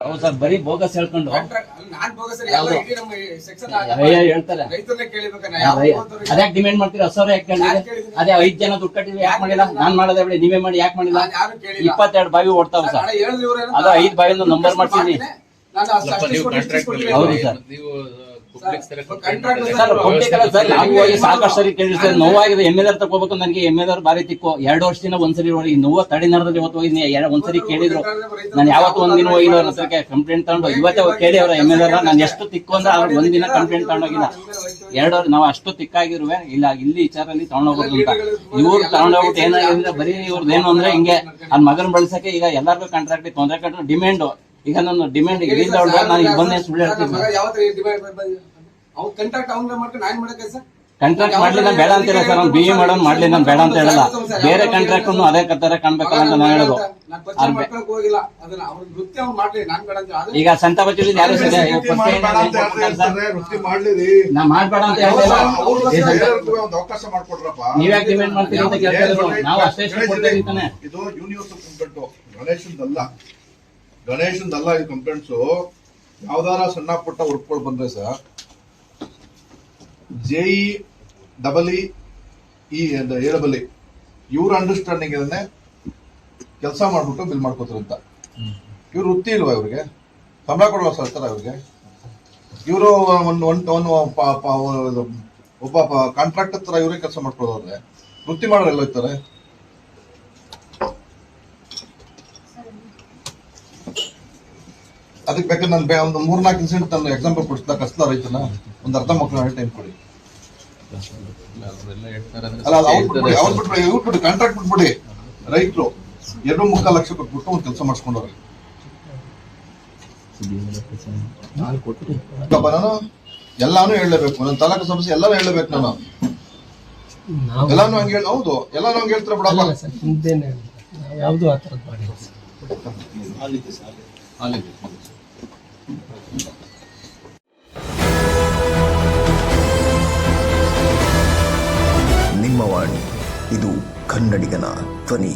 ಹೌದು ಸರ್, ಬರೀ ಬೋಗಸ್ ಹೇಳ್ಕೊಂಡು ಹೇಳ್ತಾರೆ. ಅದ್ಯಾಕೆ ಡಿಮ್ಯಾಂಡ್ ಮಾಡ್ತೀರಾ? 10,000 ಯಾಕೆ ಕೇಳಿದ್ರೆ? ಅದೇ 5 ಜನ ದುಡ್ಡು ಕಟ್ಟಿದ್ವಿ ಯಾಕೆ ಮಾಡಿಲ್ಲ? ನಾನ್ ಮಾಡೋದೇ ಬಿಡಿ, ನೀವೇ ಮಾಡಿ ಯಾಕೆ ಮಾಡಿಲ್ಲ? 22 ಬಾವಿ ಓಡ್ತಾವ ಸರ್, ಅದು 5 ಬಾವಿಯಿಂದ ನಂಬರ್ ಮಾಡ್ತೀನಿ. ಹೌದು ಸರ್, ಸಾಕಷ್ಟು ಸರಿ ಕೇಳಿದ್ರೆ ನೋವಾಗಿದೆ. ಎಮ್ಮೆದಾರ್ ತಗೋಬೇಕು, ನನಗೆ ಎಮ್ಮೆದಾರ್ ಬಾರಿ ತಿಕ್ಕು. 2 ವರ್ಷದಿಂದ ಒಂದ್ಸರಿ ನೋಡಿ ನೋವು ತಡಿನರದಲ್ಲಿ ಇವತ್ತು ಹೋಗಿ ಒಂದ್ಸರಿ ಕೇಳಿದ್ರು. ನಾನು ಯಾವತ್ತು ಒಂದಿನ ಹೋಗಿಲ್ಲ ಅವ್ರ ಹತ್ರಕ್ಕೆ ಕಂಪ್ಲೇಂಟ್ ತಗೊಂಡು. ಇವತ್ತೇ ಕೇಳಿ ಅವ್ರ ಎಮ್ಮೆದಾರ ನಾನು ಎಷ್ಟು ತಿಕ್ಕು ಅಂದ್ರೆ ಅವ್ರು ಒಂದಿನ ಕಂಪ್ಲೇಂಟ್ ತಗೊಂಡೋಗಿಲ್ಲ. 2 ನಾವು ಅಷ್ಟು ತಿಕ್ಕಾಗಿರುವೆ ಇಲ್ಲ ಇಲ್ಲಿ ವಿಚಾರಲ್ಲಿ ತಗೊಂಡೋಗ್ಬೋದು ಅಂತ. ಇವ್ರು ತಗೊಂಡೋಗ್ಬಿಟ್ಟು ಏನಾಗಿದ್ರೆ ಬರೀ ಇವ್ರದ್ದು ಏನು ಅಂದ್ರೆ ಹಿಂಗೆ ನನ್ನ ಮಗನ ಬಳಸಕ್ಕೆ ಈಗ ಎಲ್ಲರಿಗೂ ಕಾಂಟ್ರಾಕ್ಟ್ ತೊಂದರೆ ಕಟ್ಟು ಡಿಮ್ಯಾಂಡ್. ಈಗ ನನ್ನ ಡಿಮ್ಯಾಂಡ್ ಇಲ್ಲಿಂದ ನಾನು ಈಗ ಬಂದೇ ಸುಳ್ಳು ಹೇಳ್ತೀನಿ. ಕಾಂಟ್ರಾಕ್ಟ್ ಮಾಡ್ಲಿ ನಾನು ಬೇಡ ಅಂತಿಲ್ಲ ಸರ್, ಅವ್ನು BE ಮಾಡೋನ್ ಮಾಡ್ಲಿ ನಾನು ಬೇಡ ಅಂತ ಹೇಳಲ್ಲ. ಬೇರೆ ಕಾಂಟ್ರಾಕ್ಟ್ ಅದೇ ತರ ಕಾಣ್ಬೇಕಲ್ಲ ಅಂತ ನಾನು ಹೇಳೋದು. ಈಗ ಸಂತ ಬಚ್ಚಲಿ ಯಾರು ನಾ ಮಾಡ್ಬೇಡ ಅಂತ ಹೇಳಿಲ್ಲ. ನೀವ್ಯಾಕೆ ಡಿಮ್ಯಾಂಡ್ ಮಾಡ್ತೀರಿ ಅಂತ ಕೇಳ್ತಾ ಇದ್ರು. ನಾವು ಅಷ್ಟೇ ಕೊಡ್ತೇವೆ ತಾನೆ. ಇದು ಯೂನಿವರ್ಸಲ್ ಕಂಪ್ಲೇಂಟ್, ಗಣೇಶಂದಲ್ಲ ಇದು ಕಂಪ್ಲೇಂಟ್ಸು. ಯಾವ್ದಾರ ಸಣ್ಣ ಪುಟ್ಟ ವರ್ಕ್ಗಳು ಬಂದ್ರೆ ಸರ್ JE AA ಇವ್ರ ಅಂಡರ್ಸ್ಟ್ಯಾಂಡಿಂಗ್ ಇದನ್ನೇ ಕೆಲಸ ಮಾಡ್ಬಿಟ್ಟು ಬಿಲ್ ಮಾಡ್ಕೋತಾರಂತ. ಇವ್ರು ವೃತ್ತಿ ಇಲ್ವಾ? ಇವ್ರಿಗೆ ಸಂಬಳ ಕೊಡಲ್ಲ ಸರ್ ತರ ಇವ್ರಿಗೆ. ಇವರು ಒಬ್ಬ ಕಾಂಟ್ರಾಕ್ಟರ್ ತರ ಇವ್ರಿಗೆ ಕೆಲಸ ಮಾಡ್ಕೊಳ್ಳೋದ್ರೆ ವೃತ್ತಿ ಮಾಡೋರೆಲ್ಲ ಇರ್ತಾರೆ. ಅದಕ್ಕೆ ಬೇಕಾದ್ರೆ ನಾನು ಒಂದು 3-4 ಇನ್ಸಿಡೆಂಟ್ ನಾನು ಎಕ್ಸಾಂಪಲ್ ಕೊಡ್ತಾ ಕಷ್ಟ ರೈತನ ಒಂದು ಅರ್ಧ ಮಕ್ಕಳು ಟೈಮ್ ಕೊಡಿ. ಅಲ್ಲ ಬಿಟ್ಬಿಡಿ, ಕಾಂಟ್ರಾಕ್ಟ್ ಬಿಟ್ಬಿಡಿ. ರೈತರು 2-3 ಲಕ್ಷ ಕೊಟ್ಬಿಟ್ಟು ಒಂದು ಕೆಲಸ ಮಾಡಿಸ್ಕೊಂಡವ್ರೆ. ನಾನು ಎಲ್ಲಾನು ಹೇಳಲೇಬೇಕು, ನನ್ನ ತಾಲೂಕು ಸಮಸ್ಯೆ ಎಲ್ಲಾನು ಹೇಳಲೇಬೇಕು. ನಾನು ಎಲ್ಲಾನು ಹಂಗೆ ಹೇಳಿ. ಹೌದು, ಎಲ್ಲಾನು ಹಂಗೆ ಹೇಳ್ತಾರೆ ಬಿಡಲ್ಲ. ಯಾವುದು ಆ ಥರದ್ದು ಮಾಡಿಲ್ಲ. ನಿಮ್ಮ ವಾಣಿ, ಇದು ಕನ್ನಡಿಗನ ಧ್ವನಿ.